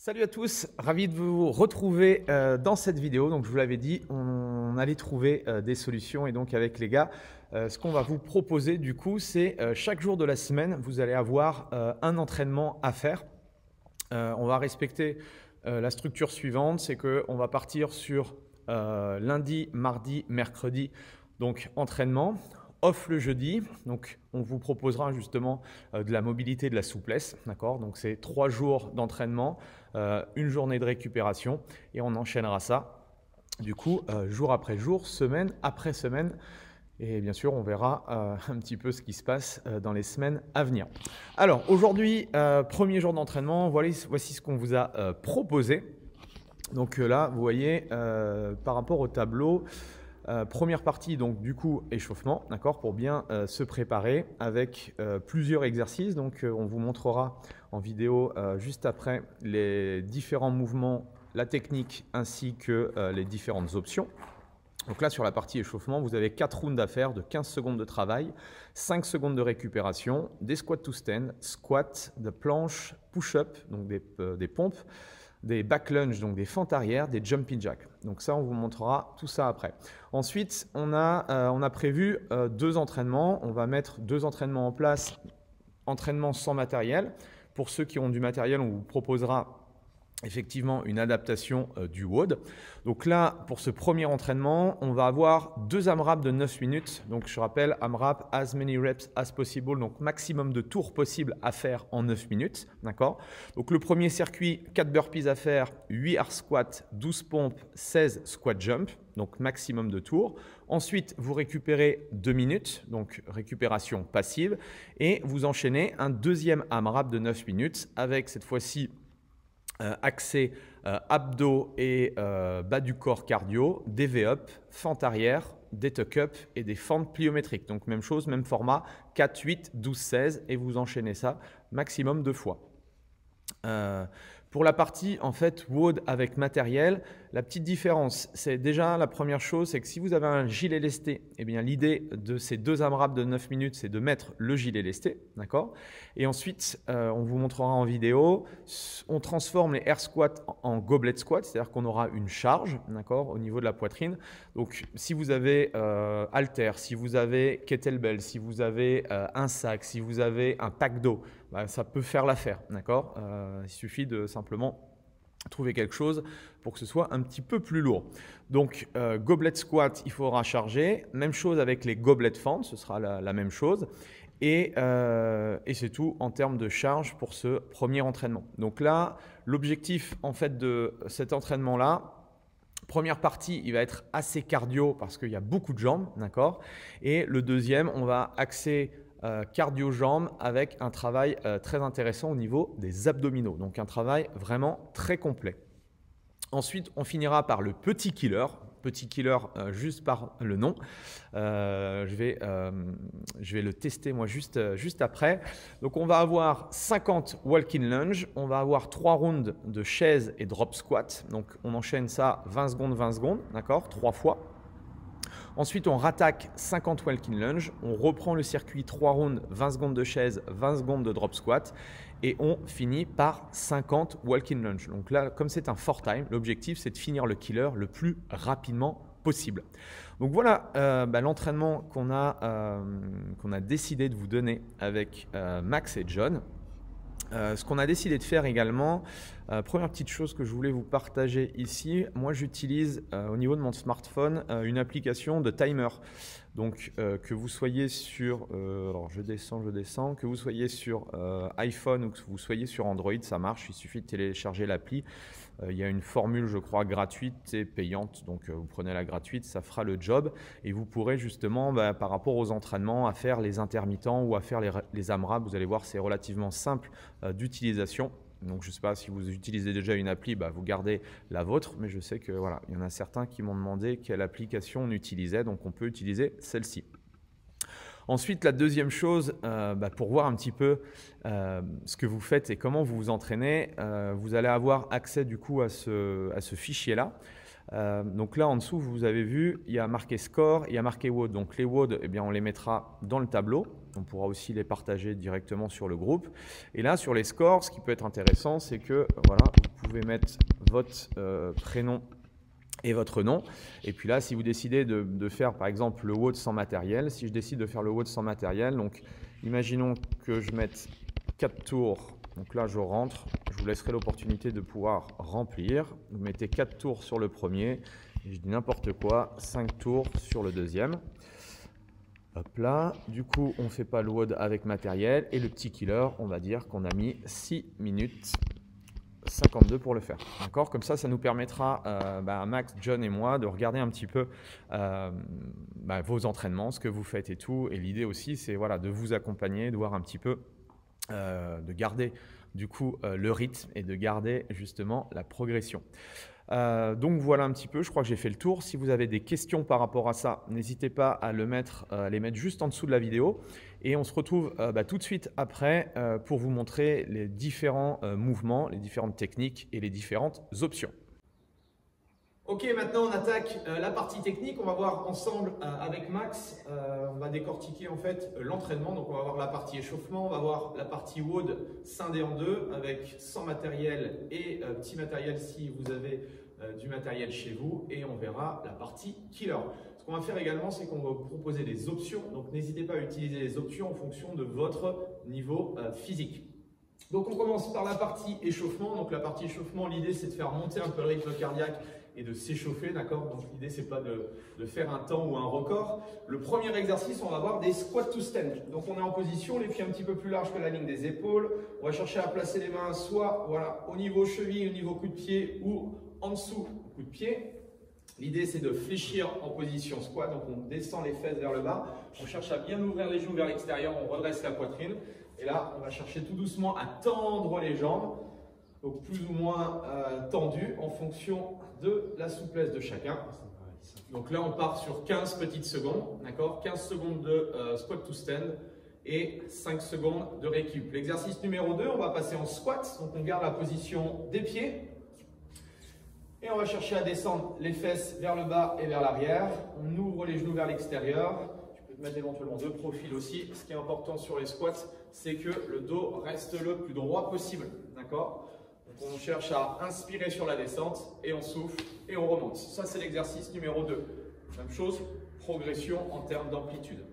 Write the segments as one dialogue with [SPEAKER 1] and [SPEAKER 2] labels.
[SPEAKER 1] Salut à tous, ravi de vous retrouver dans cette vidéo. Donc je vous l'avais dit, on allait trouver des solutions et donc avec les gars, ce qu'on va vous proposer du coup, c'est chaque jour de la semaine, vous allez avoir un entraînement à faire. On va respecter la structure suivante, c'est qu'on va partir sur lundi, mardi, mercredi, donc entraînement. Off le jeudi, donc on vous proposera justement de la mobilité, de la souplesse, d'accord? Donc c'est 3 jours d'entraînement, une journée de récupération et on enchaînera ça du coup jour après jour, semaine après semaine. Et bien sûr, on verra un petit peu ce qui se passe dans les semaines à venir. Alors aujourd'hui, premier jour d'entraînement, voici ce qu'on vous a proposé. Donc là, vous voyez, par rapport au tableau, première partie, donc du coup, échauffement, d'accord, pour bien se préparer avec plusieurs exercices. Donc on vous montrera en vidéo juste après les différents mouvements, la technique ainsi que les différentes options. Donc là, sur la partie échauffement, vous avez 4 rounds à faire de 15 secondes de travail, 5 secondes de récupération, des squats to stand, squats, de planches, push-up, donc des pompes, des back lunge, donc des fentes arrière, des jumping jacks. Donc ça, on vous montrera tout ça après. Ensuite, on a prévu 2 entraînements. On va mettre 2 entraînements en place, entraînement sans matériel. Pour ceux qui ont du matériel, on vous proposera effectivement une adaptation du WOD. Donc là, pour ce premier entraînement, on va avoir 2 AMRAP de 9 minutes. Donc je rappelle, AMRAP, as many reps as possible, donc maximum de tours possible à faire en 9 minutes. D'accord. Donc le premier circuit, 4 burpees à faire, 8 air squats, 12 pompes, 16 squat jump, donc maximum de tours. Ensuite, vous récupérez 2 minutes, donc récupération passive, et vous enchaînez un deuxième AMRAP de 9 minutes avec cette fois-ci accès abdos et bas du corps cardio, des V-up, fente arrière, des tuck-up et des fentes pliométriques. Donc même chose, même format, 4, 8, 12, 16 et vous enchaînez ça maximum 2 fois. Pour la partie en fait WOD avec matériel, la petite différence, c'est déjà la première chose, c'est que si vous avez un gilet lesté, eh bien l'idée de ces 2 AMRAP de 9 minutes, c'est de mettre le gilet lesté, d'accord? Et ensuite, on vous montrera en vidéo, on transforme les air squats en goblet squat, c'est-à-dire qu'on aura une charge, d'accord, au niveau de la poitrine. Donc si vous avez halter, si vous avez kettlebell, si vous avez un sac, si vous avez un pack d'eau, bah, ça peut faire l'affaire, d'accord? Il suffit de simplement trouver quelque chose pour que ce soit un petit peu plus lourd. Donc, goblet squat, il faudra charger. Même chose avec les goblet fentes, ce sera la même chose. Et c'est tout en termes de charge pour ce premier entraînement. Donc là, l'objectif en fait de cet entraînement-là, première partie, il va être assez cardio parce qu'il y a beaucoup de jambes, d'accord? Et le deuxième, on va axer cardio-jambes avec un travail très intéressant au niveau des abdominaux. Donc un travail vraiment très complet. Ensuite, on finira par le petit killer. Petit killer juste par le nom. Je vais le tester moi juste après. Donc on va avoir 50 walk-in lunge. On va avoir 3 rounds de chaise et drop squat. Donc on enchaîne ça 20 secondes, d'accord, 3 fois. Ensuite, on rattaque 50 walk-in lunge, on reprend le circuit 3 rounds, 20 secondes de chaise, 20 secondes de drop squat et on finit par 50 walk-in lunge. Donc là, comme c'est un 4 time, l'objectif c'est de finir le killer le plus rapidement possible. Donc voilà l'entraînement qu'on a décidé de vous donner avec Max et John. Ce qu'on a décidé de faire également, première petite chose que je voulais vous partager ici, moi j'utilise au niveau de mon smartphone une application de timer. Donc que vous soyez sur, alors je descends, que vous soyez sur iPhone ou que vous soyez sur Android, ça marche, il suffit de télécharger l'appli. Il y a une formule, je crois, gratuite et payante. Donc, vous prenez la gratuite, ça fera le job. Et vous pourrez justement, par rapport aux entraînements, à faire les intermittents ou à faire les AMRAP. Vous allez voir, c'est relativement simple d'utilisation. Donc, je ne sais pas si vous utilisez déjà une appli, vous gardez la vôtre. Mais je sais que voilà, il y en a certains qui m'ont demandé quelle application on utilisait. Donc, on peut utiliser celle-ci. Ensuite, la deuxième chose, pour voir un petit peu ce que vous faites et comment vous vous entraînez, vous allez avoir accès du coup à ce fichier-là. Donc là, en dessous, vous avez vu, il y a marqué score, il y a marqué WOD. Donc les WOD, eh bien, on les mettra dans le tableau. On pourra aussi les partager directement sur le groupe. Et là, sur les scores, ce qui peut être intéressant, c'est que voilà, vous pouvez mettre votre prénom et votre nom. Et puis là, si vous décidez de faire par exemple le WOD sans matériel, si je décide de faire le WOD sans matériel, donc imaginons que je mette 4 tours. Donc là, je rentre. Je vous laisserai l'opportunité de pouvoir remplir. Vous mettez 4 tours sur le premier. Et je dis n'importe quoi, 5 tours sur le deuxième. Hop là. Du coup, on ne fait pas le WOD avec matériel. Et le petit killer, on va dire qu'on a mis 6 minutes 52 pour le faire. D'accord? Comme ça nous permettra, Max, John et moi, de regarder un petit peu vos entraînements, ce que vous faites et tout. Et l'idée aussi, c'est voilà, de vous accompagner, de voir un petit peu, de garder du coup le rythme et de garder justement la progression. Donc voilà un petit peu, je crois que j'ai fait le tour. Si vous avez des questions par rapport à ça, n'hésitez pas à les mettre juste en dessous de la vidéo. Et on se retrouve tout de suite après pour vous montrer les différents mouvements, les différentes techniques et les différentes options. Ok, maintenant on attaque la partie technique. On va voir ensemble avec Max, on va décortiquer en fait l'entraînement. Donc on va voir la partie échauffement, on va voir la partie WOD scindée en deux avec sans matériel et petit matériel si vous avez du matériel chez vous, et on verra la partie killer. Ce qu'on va faire également, c'est qu'on va vous proposer des options. Donc n'hésitez pas à utiliser les options en fonction de votre niveau physique. Donc on commence par la partie échauffement. Donc la partie échauffement, l'idée c'est de faire monter un peu le rythme cardiaque et de s'échauffer, d'accord? Donc l'idée c'est pas de faire un temps ou un record. Le premier exercice, on va avoir des squat to stand. Donc on est en position, les pieds un petit peu plus larges que la ligne des épaules. On va chercher à placer les mains soit voilà, au niveau cheville, au niveau coup de pied, ou en dessous coup de pied. L'idée c'est de fléchir en position squat, donc on descend les fesses vers le bas. On cherche à bien ouvrir les genoux vers l'extérieur, on redresse la poitrine. Et là, on va chercher tout doucement à tendre les jambes, donc plus ou moins tendues en fonction de la souplesse de chacun. Donc là, on part sur 15 petites secondes, d'accord? 15 secondes de squat to stand et 5 secondes de récup. L'exercice numéro 2, on va passer en squat, donc on garde la position des pieds. Et on va chercher à descendre les fesses vers le bas et vers l'arrière. On ouvre les genoux vers l'extérieur. Tu peux te mettre éventuellement de profil aussi. Ce qui est important sur les squats, c'est que le dos reste le plus droit possible. D'accord? Donc on cherche à inspirer sur la descente et on souffle et on remonte. Ça, c'est l'exercice numéro 2. Même chose, progression en termes d'amplitude.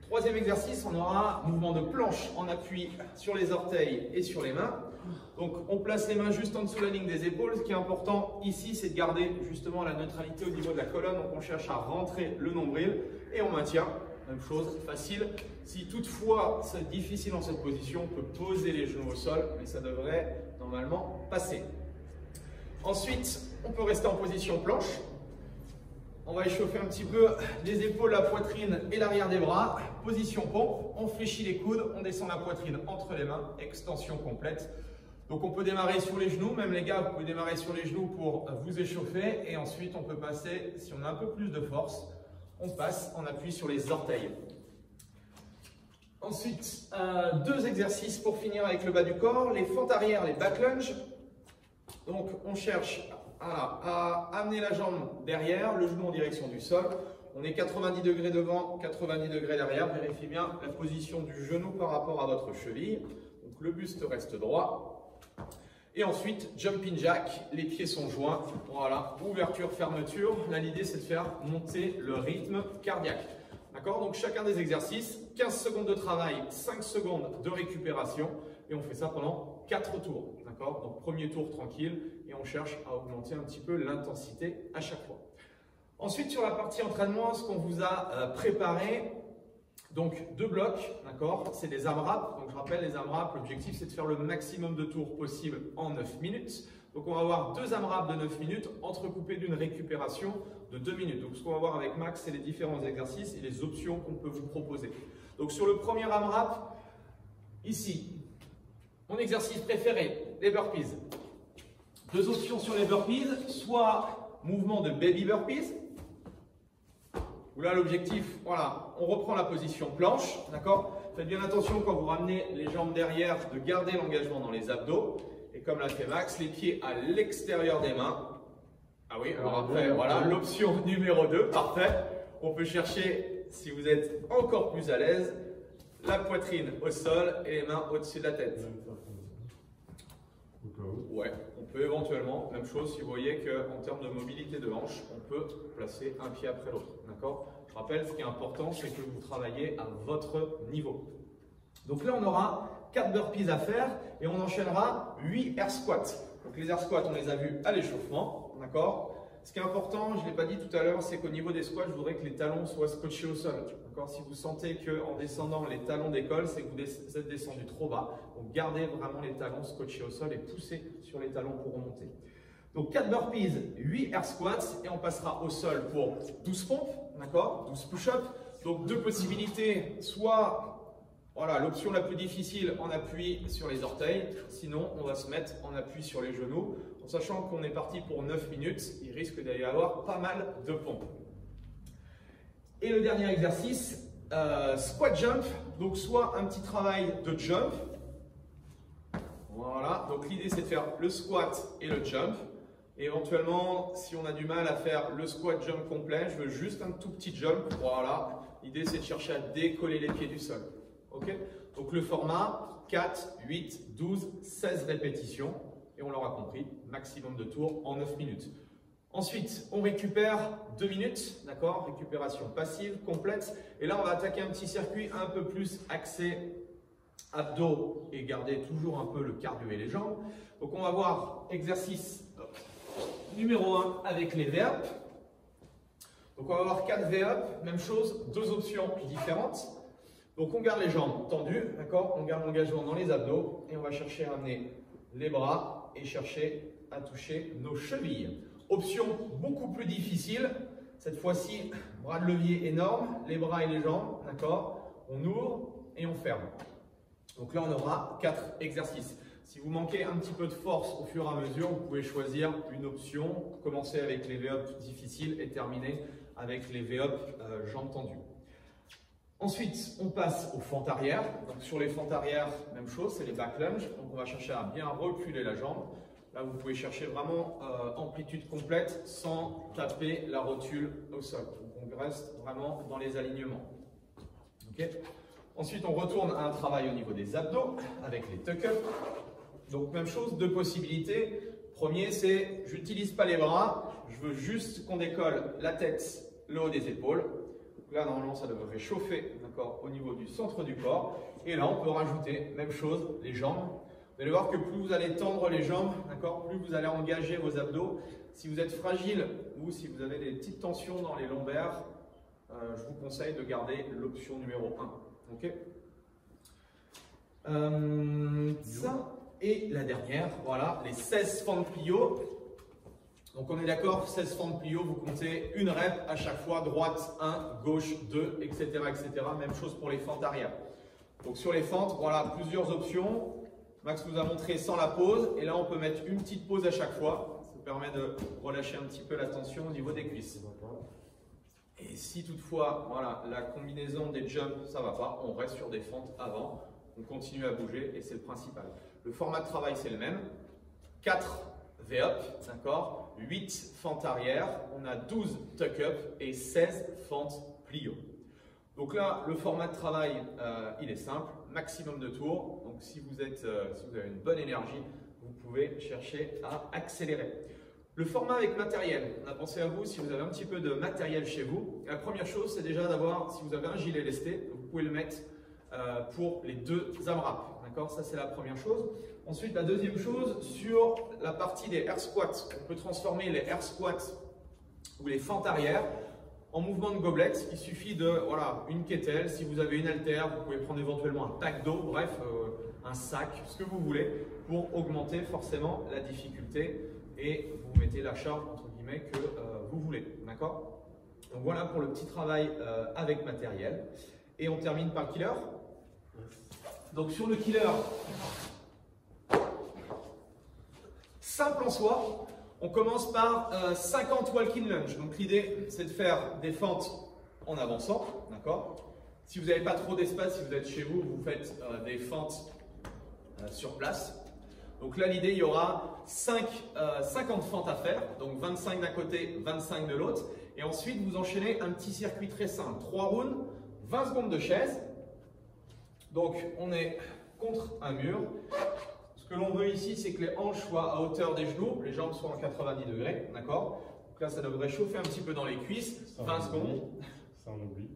[SPEAKER 1] Troisième exercice, on aura un mouvement de planche en appui sur les orteils et sur les mains. Donc on place les mains juste en dessous de la ligne des épaules. Ce qui est important ici, c'est de garder justement la neutralité au niveau de la colonne. Donc on cherche à rentrer le nombril et on maintient. Même chose, facile. Si toutefois c'est difficile dans cette position, on peut poser les genoux au sol, mais ça devrait normalement passer. Ensuite, on peut rester en position planche. On va échauffer un petit peu les épaules, la poitrine et l'arrière des bras. Position pompe, on fléchit les coudes, on descend la poitrine entre les mains, extension complète. Donc on peut démarrer sur les genoux, même les gars, vous pouvez démarrer sur les genoux pour vous échauffer. Et ensuite, on peut passer, si on a un peu plus de force, on passe en appui sur les orteils. Ensuite, 2 exercices pour finir avec le bas du corps, les fentes arrière, les back lunges. Donc on cherche à amener la jambe derrière, le genou en direction du sol. On est 90 degrés devant, 90 degrés derrière. Vérifiez bien la position du genou par rapport à votre cheville. Donc le buste reste droit. Et ensuite, jumping jack, les pieds sont joints. Voilà, ouverture, fermeture. Là, l'idée, c'est de faire monter le rythme cardiaque. D'accord? Donc chacun des exercices, 15 secondes de travail, 5 secondes de récupération. Et on fait ça pendant 4 tours. D'accord? Donc premier tour tranquille et on cherche à augmenter un petit peu l'intensité à chaque fois. Ensuite, sur la partie entraînement, ce qu'on vous a préparé, donc 2 blocs, d'accord? C'est des AMRAP. Donc je rappelle, les AMRAP, l'objectif c'est de faire le maximum de tours possible en 9 minutes. Donc on va avoir 2 AMRAP de 9 minutes entrecoupés d'une récupération de 2 minutes. Donc ce qu'on va voir avec Max, c'est les différents exercices et les options qu'on peut vous proposer. Donc sur le premier AMRAP, ici, mon exercice préféré, les burpees. 2 options sur les burpees, soit mouvement de baby burpees, où là l'objectif, voilà, on reprend la position planche, d'accord? Faites bien attention quand vous ramenez les jambes derrière de garder l'engagement dans les abdos. Et comme l'a fait Max, les pieds à l'extérieur des mains. Ah oui, alors après, voilà, l'option numéro 2, parfait. On peut chercher, si vous êtes encore plus à l'aise, la poitrine au sol et les mains au-dessus de la tête. Ouais, on peut éventuellement, même chose, si vous voyez qu'en termes de mobilité de hanche, on peut placer un pied après l'autre. D'accord? Je rappelle, ce qui est important, c'est que vous travaillez à votre niveau. Donc là, on aura 4 burpees à faire et on enchaînera 8 air squats. Donc les air squats, on les a vus à l'échauffement. D'accord? Ce qui est important, je ne l'ai pas dit tout à l'heure, c'est qu'au niveau des squats, je voudrais que les talons soient scotchés au sol. Si vous sentez qu'en descendant, les talons décollent, c'est que vous êtes descendu trop bas. Donc gardez vraiment les talons scotchés au sol et poussez sur les talons pour remonter. Donc 4 burpees, 8 air squats et on passera au sol pour 12 pompes, d'accord, 12 push-ups. Donc deux possibilités, soit voilà, l'option la plus difficile en appui sur les orteils, sinon on va se mettre en appui sur les genoux. En sachant qu'on est parti pour 9 minutes, il risque d'y avoir pas mal de pompes. Et le dernier exercice, squat jump, donc soit un petit travail de jump. Voilà, donc l'idée c'est de faire le squat et le jump. Et éventuellement, si on a du mal à faire le squat jump complet, je veux juste un tout petit jump. Voilà, l'idée c'est de chercher à décoller les pieds du sol. Ok? Donc le format 4, 8, 12, 16 répétitions. Et on l'aura compris, maximum de tours en 9 minutes. Ensuite, on récupère 2 minutes, d'accord? Récupération passive, complète. Et là, on va attaquer un petit circuit un peu plus axé abdos et garder toujours un peu le cardio et les jambes. Donc, on va voir exercice numéro 1 avec les V-up. Donc, on va avoir 4 V-up, même chose, 2 options différentes. Donc, on garde les jambes tendues, d'accord? On garde l'engagement dans les abdos et on va chercher à amener les bras et chercher à toucher nos chevilles. Option beaucoup plus difficile, cette fois-ci, bras de levier énorme, les bras et les jambes, d'accord? On ouvre et on ferme. Donc là, on aura 4 exercices. Si vous manquez un petit peu de force au fur et à mesure, vous pouvez choisir une option, commencer avec les V-up difficiles et terminer avec les V-up jambes tendues. Ensuite, on passe aux fentes arrière. Donc, sur les fentes arrière, même chose, c'est les back lunges. Donc, on va chercher à bien reculer la jambe. Là, vous pouvez chercher vraiment amplitude complète sans taper la rotule au sol. Donc, on reste vraiment dans les alignements. Okay. Ensuite, on retourne à un travail au niveau des abdos avec les tuck-up. Donc, même chose, 2 possibilités. Premier, c'est j'utilise pas les bras, je veux juste qu'on décolle la tête, le haut des épaules. Là, normalement, ça devrait chauffer au niveau du centre du corps. Et là, on peut rajouter, même chose, les jambes. Vous allez voir que plus vous allez tendre les jambes, plus vous allez engager vos abdos. Si vous êtes fragile ou si vous avez des petites tensions dans les lombaires, je vous conseille de garder l'option numéro 1. Okay. Ça, et la dernière, voilà, les 16 fentes plio. Donc on est d'accord, 16 fentes plio, vous comptez une rep à chaque fois, droite 1, gauche 2, etc., etc. Même chose pour les fentes arrière. Donc sur les fentes, voilà, plusieurs options. Max vous a montré sans la pause, et là on peut mettre une petite pause à chaque fois. Ça permet de relâcher un petit peu la tension au niveau des cuisses. Et si toutefois, voilà, la combinaison des jumps, ça ne va pas, on reste sur des fentes avant, on continue à bouger et c'est le principal. Le format de travail c'est le même, 4 V-up, d'accord, 8 fentes arrière, on a 12 tuck-up et 16 fentes plio. Donc là, le format de travail, il est simple, maximum de tours. Donc si vous avez une bonne énergie, vous pouvez chercher à accélérer. Le format avec matériel, on a pensé à vous si vous avez un petit peu de matériel chez vous. La première chose, c'est déjà d'avoir, si vous avez un gilet lesté, vous pouvez le mettre pour les 2 AMRAP. D'accord, ça c'est la première chose. Ensuite, la deuxième chose, sur la partie des air squats, on peut transformer les air squats ou les fentes arrière en mouvement de gobelet. Il suffit de, voilà, une kettle. Si vous avez une haltère, vous pouvez prendre éventuellement un pack d'eau, bref, un sac, ce que vous voulez, pour augmenter forcément la difficulté et vous mettez la charge entre guillemets que vous voulez. D'accord? Donc voilà pour le petit travail avec matériel. Et on termine par le killer. Donc sur le killer, simple en soi, on commence par 50 walking lunge. Donc l'idée, c'est de faire des fentes en avançant, d'accord? Si vous n'avez pas trop d'espace, si vous êtes chez vous, vous faites des fentes sur place. Donc là, l'idée, il y aura 50 fentes à faire, donc 25 d'un côté, 25 de l'autre. Et ensuite, vous enchaînez un petit circuit très simple. 3 rounds, 20 secondes de chaise. Donc, on est contre un mur. Ce que l'on veut ici, c'est que les hanches soient à hauteur des genoux, les jambes soient en 90 degrés, d'accord? Donc là, ça devrait chauffer un petit peu dans les cuisses, 20 secondes.
[SPEAKER 2] Ça, on oublie.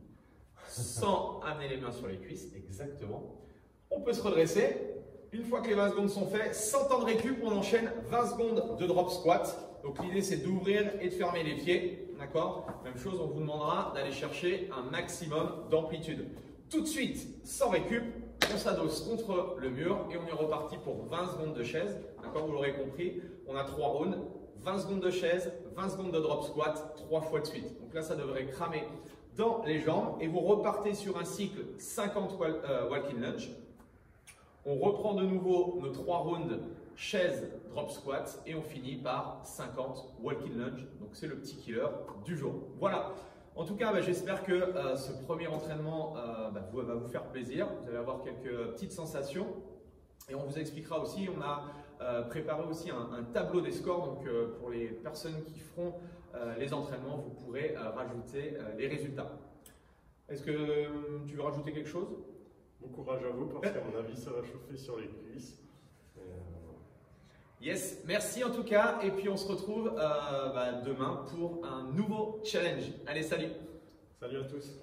[SPEAKER 1] Sans amener les mains sur les cuisses, exactement. On peut se redresser. Une fois que les 20 secondes sont faites, sans temps de récup, on enchaîne 20 secondes de drop squat. Donc l'idée, c'est d'ouvrir et de fermer les pieds, d'accord? Même chose, on vous demandera d'aller chercher un maximum d'amplitude. Tout de suite, sans récup, on s'adosse contre le mur et on est reparti pour 20 secondes de chaise. D'accord, vous l'aurez compris, on a 3 rounds, 20 secondes de chaise, 20 secondes de drop squat, 3 fois de suite. Donc là, ça devrait cramer dans les jambes et vous repartez sur un cycle 50 walking lunge. On reprend de nouveau nos 3 rounds chaise, drop squat et on finit par 50 walking lunge. Donc c'est le petit killer du jour. Voilà. En tout cas, j'espère que ce premier entraînement va vous faire plaisir. Vous allez avoir quelques petites sensations. Et on vous expliquera aussi, on a préparé aussi un tableau des scores. Donc pour les personnes qui feront les entraînements, vous pourrez rajouter les résultats. Est-ce que tu veux rajouter quelque chose?
[SPEAKER 2] Bon courage à vous parce qu'à mon avis, ça va chauffer sur les cuisses.
[SPEAKER 1] Yes, merci en tout cas. Et puis on se retrouve demain pour un nouveau challenge. Allez, salut!
[SPEAKER 2] Salut à tous!